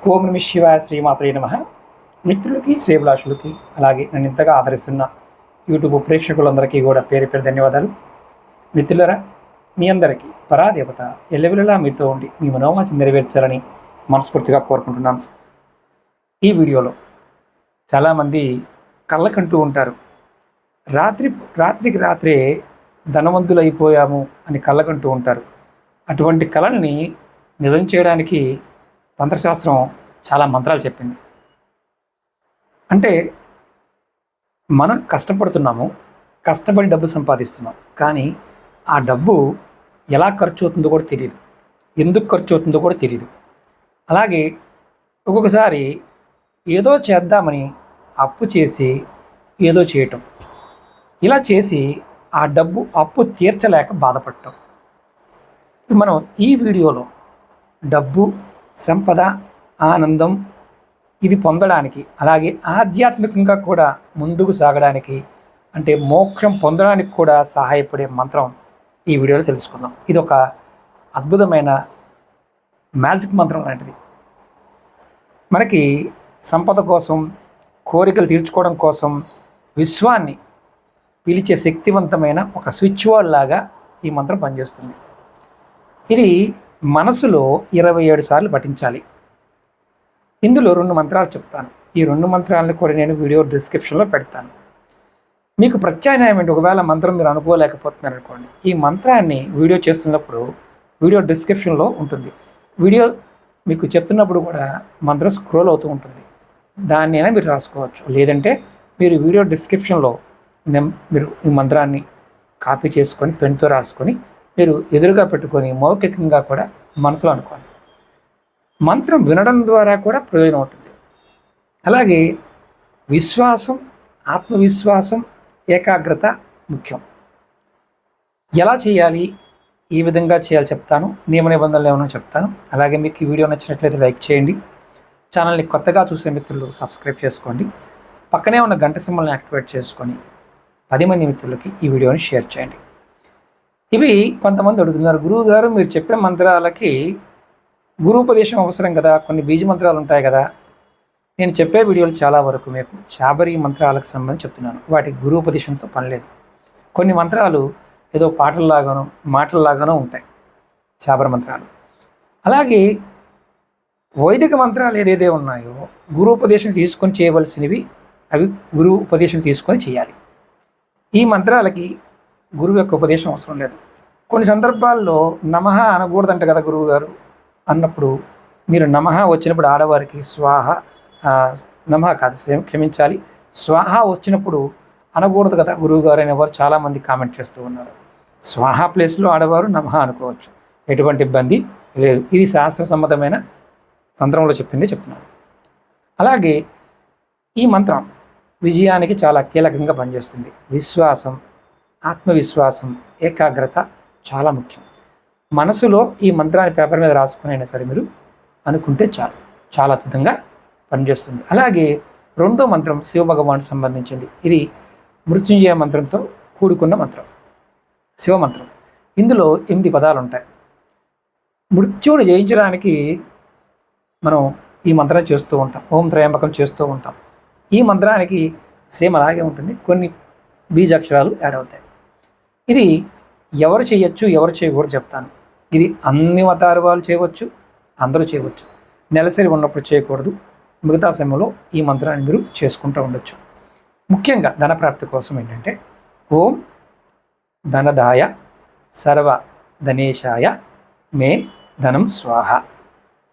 ఓం నమ శివాయ, శ్రీమాత్రే నమః. మిత్రులకి, శ్రేభిలాషులకి, అలాగే నన్ను ఇంతగా ఆదరిస్తున్న యూట్యూబ్ ప్రేక్షకులందరికీ కూడా పేరు పేరు ధన్యవాదాలు. మిత్రులరా, మీ అందరికీ పరాదేవత ఎల్లవెల్లలా మీతో ఉండి మీ మనోవాంఛ నెరవేర్చాలని మనస్ఫూర్తిగా కోరుకుంటున్నాను. ఈ వీడియోలో చాలామంది కళ్ళకంటూ ఉంటారు. రాత్రికి రాత్రే ధనవంతులు అయిపోయాము అని కళ్ళకంటూ ఉంటారు. అటువంటి కళల్ని నిజం చేయడానికి తంత్రశాస్త్రం చాలా మంత్రాలు చెప్పింది. అంటే మనం కష్టపడుతున్నాము, కష్టపడి డబ్బు సంపాదిస్తున్నాం, కానీ ఆ డబ్బు ఎలా ఖర్చు అవుతుందో కూడా తెలియదు, ఎందుకు ఖర్చు అవుతుందో కూడా తెలియదు. అలాగే ఒక్కొక్కసారి ఏదో చేద్దామని అప్పు చేసి ఏదో చేయటం, ఇలా చేసి ఆ డబ్బు అప్పు తీర్చలేక బాధపడటం. మనం ఈ వీడియోలో డబ్బు, సంపద, ఆనందం ఇది పొందడానికి, అలాగే ఆధ్యాత్మికంగా కూడా ముందుకు సాగడానికి, అంటే మోక్షం పొందడానికి కూడా సహాయపడే మంత్రం ఈ వీడియోలో తెలుసుకుందాం. ఇది ఒక అద్భుతమైన మ్యాజిక్ మంత్రం లాంటిది. మనకి సంపద కోసం, కోరికలు తీర్చుకోవడం కోసం విశ్వాన్ని పిలిచే శక్తివంతమైన ఒక స్విచ్ బోర్డ్ లాగా ఈ మంత్రం పనిచేస్తుంది. ఇది మనసులో 27 సార్లు పఠించాలి. ఇందులో 2 మంత్రాలు చెప్తాను. ఈ 2 మంత్రాలను కూడా నేను వీడియో డిస్క్రిప్షన్లో పెడతాను. మీకు ప్రత్యామ్నాయం ఏంటి? ఒకవేళ మంత్రం మీరు అనుకోలేకపోతున్నారు అనుకోండి, ఈ మంత్రాన్ని వీడియో చేస్తున్నప్పుడు వీడియో డిస్క్రిప్షన్లో ఉంటుంది. వీడియో మీకు చెప్తున్నప్పుడు కూడా మంత్రం స్క్రోల్ అవుతూ ఉంటుంది. దాన్నైనా మీరు రాసుకోవచ్చు. లేదంటే మీరు వీడియో డిస్క్రిప్షన్లో మీరు ఈ మంత్రాన్ని కాపీ చేసుకొని పెన్తో రాసుకొని మీరు ఎదురుగా పెట్టుకొని మౌఖికంగా కూడా మనసులో అనుకోండి. మంత్రం వినడం ద్వారా కూడా ప్రయోజనం ఉంటుంది. అలాగే విశ్వాసం, ఆత్మవిశ్వాసం, ఏకాగ్రత ముఖ్యం. ఎలా చేయాలి, ఈ విధంగా చేయాలి చెప్తాను. నియమ నిబంధనలు ఏమైనా చెప్తాను. అలాగే మీకు ఈ వీడియో నచ్చినట్లయితే లైక్ చేయండి. ఛానల్ని కొత్తగా చూసే మిత్రులు సబ్స్క్రైబ్ చేసుకోండి. పక్కనే ఉన్న గంట సింబల్ని యాక్టివేట్ చేసుకొని 10 మంది మిత్రులకి ఈ వీడియోని షేర్ చేయండి. ఇవి కొంతమంది అడుగుతున్నారు, గురువు గారు మీరు చెప్పే మంత్రాలకి గురూపదేశం అవసరం కదా, కొన్ని బీజ మంత్రాలు ఉంటాయి కదా. నేను చెప్పే వీడియోలు చాలా వరకు మీకు శాబరీ మంత్రాలకు సంబంధించి చెప్తున్నాను. వాటికి గురూపదేశంతో పని లేదు. కొన్ని మంత్రాలు ఏదో పాటల్లాగానో మాటల్లాగానో ఉంటాయి శాబర మంత్రాలు. అలాగే వైదిక మంత్రాలు ఏదైతే ఉన్నాయో గురూపదేశం తీసుకొని చేయవలసినవి అవి గురువు ఉపదేశం తీసుకొని చేయాలి. ఈ మంత్రాలకి గురువు యొక్క ఉపదేశం అవసరం లేదు. కొన్ని సందర్భాల్లో నమః అనకూడదంట కదా గురువు గారు అన్నప్పుడు, మీరు నమః వచ్చినప్పుడు ఆడవారికి స్వాహ, నమః కాదు క్షమించాలి, స్వాహ వచ్చినప్పుడు అనకూడదు కదా గురువు గారు అనేవారు చాలామంది కామెంట్ చేస్తూ ఉన్నారు. స్వాహ ప్లేస్లో ఆడవారు నమః అనుకోవచ్చు, ఎటువంటి ఇబ్బంది లేదు. ఇది శాస్త్రసమ్మతమైన తంత్రంలో చెప్తున్నాను. అలాగే ఈ మంత్రం విజయానికి చాలా కీలకంగా పనిచేస్తుంది. విశ్వాసం, ఆత్మవిశ్వాసం, ఏకాగ్రత చాలా ముఖ్యం. మనసులో ఈ మంత్రాన్ని పేపర్ మీద రాసుకుని అయినా సరే మీరు అనుకుంటే చాలు, చాలా అద్భుతంగా పనిచేస్తుంది. అలాగే 2వ మంత్రం శివభగవానికి సంబంధించింది. ఇది మృత్యుంజయ మంత్రంతో కూడుకున్న మంత్రం, శివమంత్రం. ఇందులో 8 పదాలు ఉంటాయి. మృత్యువుని జయించడానికి మనం ఈ మంత్రం చేస్తూ ఉంటాం, ఓం త్రయంబకం చేస్తూ ఉంటాం. ఈ మంత్రానికి సేమ్ అలాగే ఉంటుంది, కొన్ని బీజాక్షరాలు యాడ్ అవుతాయి. ఇది ఎవరు చేయొచ్చు, ఎవరు చేయకూడదు చెప్తాను. ఇది అన్ని మతాల వాళ్ళు చేయవచ్చు, అందరూ చేయవచ్చు. నెలసరి ఉన్నప్పుడు చేయకూడదు, మిగతా సమయంలో ఈ మంత్రాన్ని మీరు చేసుకుంటూ ఉండొచ్చు. ముఖ్యంగా ధనప్రాప్తి కోసం ఏంటంటే, ఓం ధనదాయ సర్వ ధనేశాయ మే ధనం స్వాహ.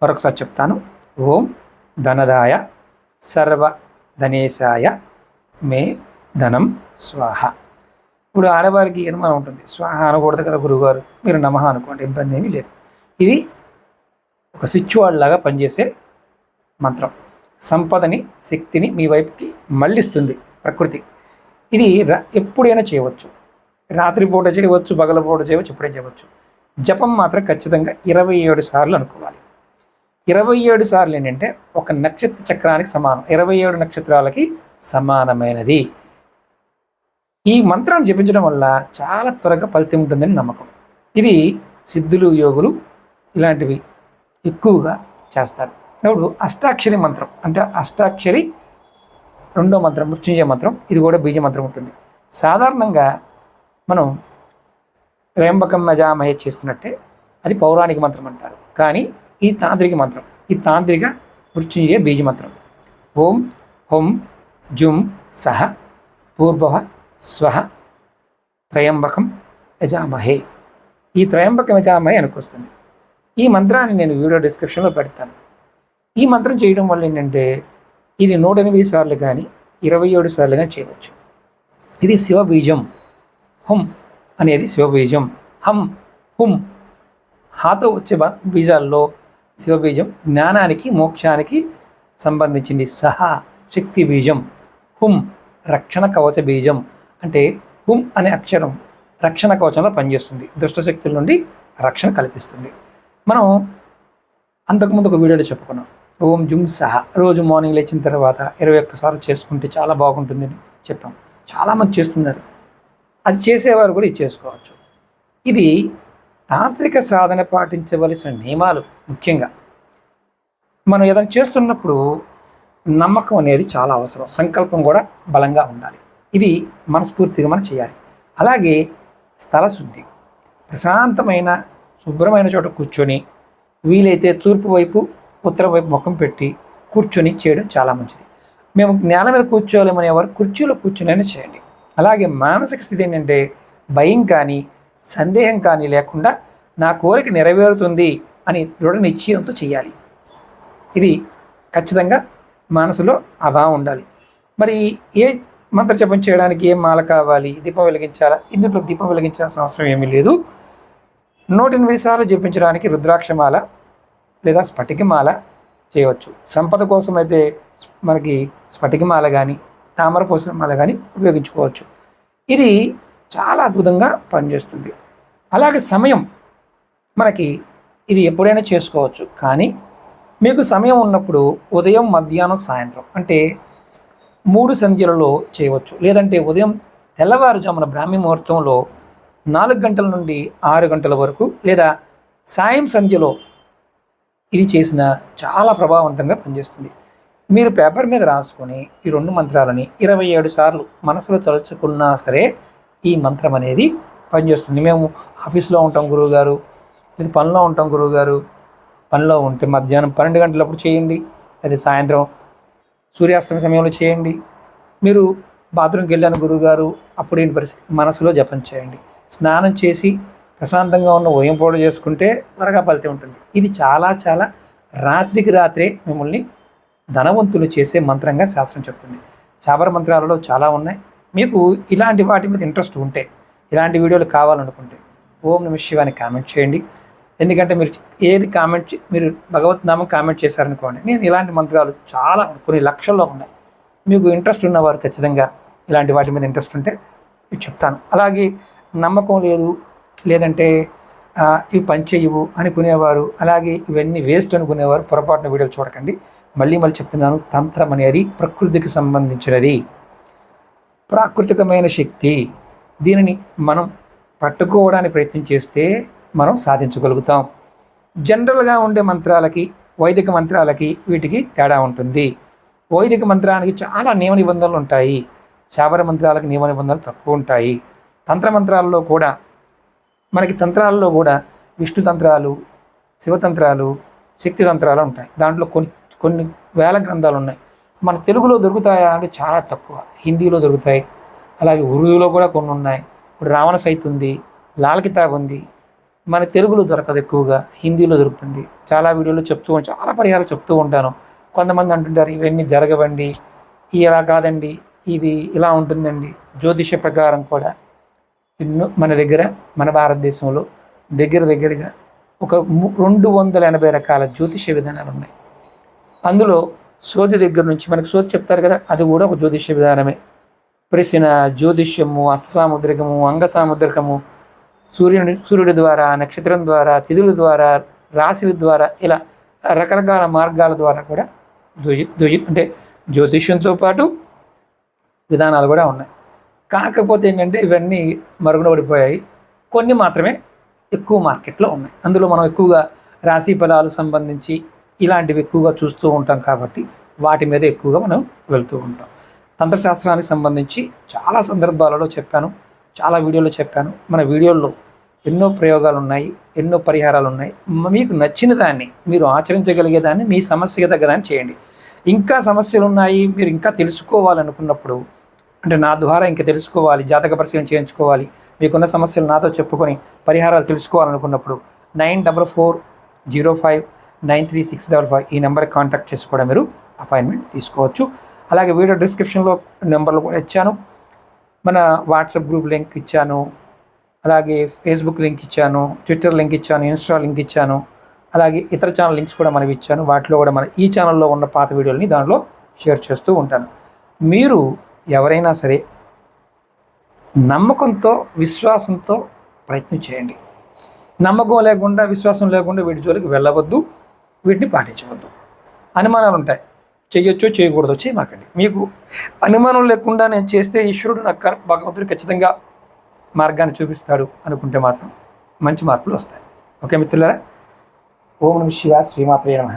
మరొకసారి చెప్తాను, ఓం ధనదాయ సర్వ ధనేశాయ మే ధనం స్వాహ. ఇప్పుడు ఆడవారికి అనుమానం ఉంటుంది, స్వాహ అనకూడదు కదా గురువుగారు, మీరు నమః అనుకోండి, ఇబ్బంది ఏమీ లేదు. ఇది ఒక స్విచ్ బోర్డ్ లాగా పనిచేసే మంత్రం. సంపదని, శక్తిని మీ వైపుకి మళ్ళిస్తుంది ప్రకృతి. ఇది ఎప్పుడైనా చేయవచ్చు, రాత్రిపూట చేయవచ్చు, పగలపూట చేయవచ్చు, ఎప్పుడైనా చేయవచ్చు. జపం మాత్రం ఖచ్చితంగా 27 సార్లు అనుకోవాలి. 27 సార్లు ఏంటంటే ఒక నక్షత్ర చక్రానికి సమానం, 27 నక్షత్రాలకి సమానమైనది. ఈ మంత్రాన్ని జపించడం వల్ల చాలా త్వరగా ఫలితం ఉంటుందని నమ్మకం. ఇది సిద్ధులు, యోగులు ఇలాంటివి ఎక్కువగా చేస్తారు. ఇప్పుడు అష్టాక్షరి మంత్రం అంటే అష్టాక్షరి రెండో మంత్రం మృత్యుంజయ మంత్రం, ఇది కూడా బీజ మంత్రం ఉంటుంది. సాధారణంగా మనం త్రయంబకం యజామహే చేస్తున్నట్టే అది పౌరాణిక మంత్రం అంటారు, కానీ ఈ తాంత్రిక మంత్రం, ఈ తాంత్రిక మృత్యుంజయ బీజ మంత్రం. ఓం హుం జుం సహ పూర్భవ స్వహ త్రయంబకం యజామహే. ఈ త్రయంబకం యజామహే అనుకొస్తుంది. ఈ మంత్రాన్ని నేను వీడియో డిస్క్రిప్షన్లో పెడతాను. ఈ మంత్రం చేయడం వల్ల ఏంటంటే ఇది 108 సార్లు కానీ 27 సార్లు కానీ చేయవచ్చు. ఇది శివబీజం. హుం అనేది శివబీజం. హం హుం హాతో వచ్చే బీజాల్లో శివబీజం జ్ఞానానికి మోక్షానికి సంబంధించింది. సహా శక్తి బీజం. హుం రక్షణ కవచ బీజం. అంటే హుం అనే అక్షరం రక్షణ కవచంలో పనిచేస్తుంది, దుష్టశక్తుల నుండి రక్షణ కల్పిస్తుంది. మనం అంతకుముందు ఒక వీడియోలో చెప్పుకున్నాం. ఓం జుమ్ సహా రోజు మార్నింగ్ లేచిన తర్వాత 21 సార్లు చేసుకుంటే చాలా బాగుంటుందని చెప్పాం. చాలామంది చేస్తున్నారు. అది చేసేవారు కూడా ఇది చేసుకోవచ్చు. ఇది తాంత్రిక సాధన పాటించవలసిన నియమాలు. ముఖ్యంగా మనం ఏదైనా చేస్తున్నప్పుడు నమ్మకం అనేది చాలా అవసరం, సంకల్పం కూడా బలంగా ఉండాలి. ఇది మనస్ఫూర్తిగా మనం చేయాలి. అలాగే స్థల శుద్ధి, ప్రశాంతమైన శుభ్రమైన చోట కూర్చొని, వీలైతే తూర్పు వైపు ఉత్తరం వైపు ముఖం పెట్టి కూర్చొని చేయడం చాలా మంచిది. మేము నేల మీద కూర్చోలేమనేవారు కుర్చీలో కూర్చొని చేయండి. అలాగే మానసిక స్థితి ఏంటంటే భయం కానీ సందేహం కానీ లేకుండా నా కోరిక నెరవేరుతుంది అని దృఢ నిశ్చయంతో చేయాలి. ఇది ఖచ్చితంగా మనసులో అభావం ఉండాలి. మరి ఏ మంత్ర జపం చేయడానికి ఏం మాల కావాలి, దీపం వెలిగించాలా? ఇందులో దీపం వెలిగించాల్సిన అవసరం ఏమీ లేదు. 108 సార్లు జపించడానికి రుద్రాక్షమాల లేదా స్ఫటికమాల చేయవచ్చు. సంపద కోసం అయితే మనకి స్ఫటికమాల కానీ తామరపోసిన మాల కానీ ఉపయోగించుకోవచ్చు. ఇది చాలా అద్భుతంగా పనిచేస్తుంది. అలాగే సమయం మనకి ఇది ఎప్పుడైనా చేసుకోవచ్చు, కానీ మీకు సమయం ఉన్నప్పుడు ఉదయం, మధ్యాహ్నం, సాయంత్రం అంటే 3 సంధ్యలలో చేయవచ్చు. లేదంటే ఉదయం తెల్లవారుజామున బ్రాహ్మీ ముహూర్తంలో 4 గంటల నుండి 6 గంటల వరకు, లేదా సాయం సంధ్యలో ఇది చేసిన చాలా ప్రభావవంతంగా పనిచేస్తుంది. మీరు పేపర్ మీద రాసుకొని ఈ 2 మంత్రాలని 27 సార్లు మనసులో తలుచుకున్నా సరే ఈ మంత్రం అనేది పనిచేస్తుంది. మేము ఆఫీస్లో ఉంటాం గురువుగారు, లేదా పనిలో ఉంటాం గురువుగారు, పనిలో ఉంటే మధ్యాహ్నం 12 గంటలప్పుడు చేయండి, లేదా సాయంత్రం సూర్యాస్తమ సమయంలో చేయండి. మీరు బాత్రూమ్కి వెళ్ళాను గురువుగారు, అప్పుడు ఏంటి పరిస్థితి? మనసులో జపం చేయండి. స్నానం చేసి ప్రశాంతంగా ఉన్న ఉదయం పూట చేసుకుంటే త్వరగా ఫలితం ఉంటుంది. ఇది చాలా చాలా రాత్రికి రాత్రే మిమ్మల్ని ధనవంతులు చేసే మంత్రంగా శాస్త్రం చెప్తుంది. శాబర మంత్రాలలో చాలా ఉన్నాయి. మీకు ఇలాంటి వాటి మీద ఇంట్రెస్ట్ ఉంటే, ఇలాంటి వీడియోలు కావాలనుకుంటే ఓం నమః శివాయ అని కామెంట్ చేయండి. ఎందుకంటే మీరు ఏది మీరు భగవత్ నామం కామెంట్ చేశారనుకోండి, నేను ఇలాంటి మంత్రాలు చాలా కొన్ని లక్షల్లో ఉన్నాయి. మీకు ఇంట్రెస్ట్ ఉన్నవారు ఖచ్చితంగా ఇలాంటి వాటి మీద ఇంట్రెస్ట్ ఉంటే చెప్తాను. అలాగే నమ్మకం లేదు, లేదంటే ఇవి పనిచేయవు అనుకునేవారు, అలాగే ఇవన్నీ వేస్ట్ అనుకునేవారు పొరపాటున వీడియోలు చూడకండి. మళ్ళీ చెప్తున్నాను, తంత్రం అనేది ప్రకృతికి సంబంధించినది, ప్రాకృతికమైన శక్తి. దీనిని మనం పట్టుకోవడానికి ప్రయత్నం చేస్తే మనం సాధించగలుగుతాం. జనరల్గా ఉండే మంత్రాలకి, వైదిక మంత్రాలకి వీటికి తేడా ఉంటుంది. వైదిక మంత్రానికి చాలా నియమ నిబంధనలు ఉంటాయి, శాబర మంత్రాలకు నియమ నిబంధనలు తక్కువ ఉంటాయి. తంత్ర మంత్రాల్లో కూడా తంత్రాల్లో కూడా విష్ణు తంత్రాలు, శివతంత్రాలు, శక్తి తంత్రాలు ఉంటాయి. దాంట్లో కొన్ని వేల గ్రంథాలు ఉన్నాయి. మన తెలుగులో దొరుకుతాయా అంటే చాలా తక్కువ. హిందీలో దొరుకుతాయి, అలాగే ఉర్దూలో కూడా కొన్ని ఉన్నాయి. ఇప్పుడు రావణ సైత్ ఉంది, లాల్ కితాబ్ ఉంది. మన తెలుగులో దొరకదు, ఎక్కువగా హిందీలో దొరుకుతుంది. చాలా వీడియోలో చాలా పరిహారాలు చెప్తూ ఉంటాను. కొంతమంది అంటుంటారు ఇవన్నీ జరగవండి, ఇలా కాదండి, ఇది ఇలా ఉంటుందండి. జ్యోతిష ప్రకారం కూడా ఎన్నో మన భారతదేశంలో దగ్గరగా ఒక 280 రకాల జ్యోతిష విధానాలు ఉన్నాయి. అందులో సోది దగ్గర నుంచి మనకు సోది చెప్తారు కదా, అది కూడా ఒక జ్యోతిష విధానమే. ప్రశ్న జ్యోతిష్యము, అస్తసాముద్రికము, అంగసాముద్రికము, సూర్యుడి ద్వారా, నక్షత్రం ద్వారా, తిథుల ద్వారా, రాశి ద్వారా, ఇలా రకరకాల మార్గాల ద్వారా కూడా అంటే జ్యోతిష్యంతో పాటు విధానాలు కూడా ఉన్నాయి. కాకపోతే ఏంటంటే ఇవన్నీ మరుగున పడిపోయాయి. కొన్ని మాత్రమే ఎక్కువ మార్కెట్లో ఉన్నాయి. అందులో మనం ఎక్కువగా రాశి ఫలాలు సంబంధించి ఇలాంటివి ఎక్కువగా చూస్తూ ఉంటాం కాబట్టి వాటి మీద ఎక్కువగా మనం వెళ్తూ ఉంటాం. తంత్రశాస్త్రానికి సంబంధించి చాలా సందర్భాలలో చెప్పాను, చాలా వీడియోలో చెప్పాను. మన వీడియోల్లో ఎన్నో ప్రయోగాలు ఉన్నాయి, ఎన్నో పరిహారాలు ఉన్నాయి. మీకు నచ్చిన దాన్ని మీరు ఆచరించగలిగేదాన్ని మీ సమస్యకి తగ్గదాన్ని చేయండి. ఇంకా సమస్యలు ఉన్నాయి, మీరు ఇంకా తెలుసుకోవాలనుకున్నప్పుడు, అంటే నా ద్వారా ఇంకా తెలుసుకోవాలి, జాతక పరిశీలన చేయించుకోవాలి, మీకున్న సమస్యలు నాతో చెప్పుకొని పరిహారాలు తెలుసుకోవాలనుకున్నప్పుడు 9440593655 ఈ నెంబర్కి కాంటాక్ట్ చేసి కూడా మీరు అపాయింట్మెంట్ తీసుకోవచ్చు. అలాగే వీడియో డిస్క్రిప్షన్లో నెంబర్లు కూడా ఇచ్చాను, మన వాట్సాప్ గ్రూప్ లింక్ ఇచ్చాను, అలాగే ఫేస్బుక్ లింక్ ఇచ్చాను, ట్విట్టర్ లింక్ ఇచ్చాను, ఇన్స్టా లింక్ ఇచ్చాను, అలాగే ఇతర ఛానల్ లింక్స్ కూడా మనవి ఇచ్చాను. వాటిలో కూడా మన ఈ ఛానల్లో ఉన్న పాత వీడియోలని దానిలో షేర్ చేస్తూ ఉంటాను. మీరు ఎవరైనా సరే నమ్మకంతో విశ్వాసంతో ప్రయత్నం చేయండి. నమ్మకం లేకుండా విశ్వాసం లేకుండా వీటి జోలికి వెళ్ళవద్దు, వీటిని పాటించవద్దు. అనుమానాలు ఉంటాయి, చేయొచ్చో చేయకూడదో చేయమాకండి. మీకు అనుమానం లేకుండా నేను చేస్తే ఈశ్వరుడు నాకు భగవంతుడు ఖచ్చితంగా మార్గాన్ని చూపిస్తాడు అనుకుంటే మాత్రం మంచి మార్పులు వస్తాయి. ఓకే మిత్రులారా, ఓం నమః శివాయ, శ్రీమాత్రే నమః.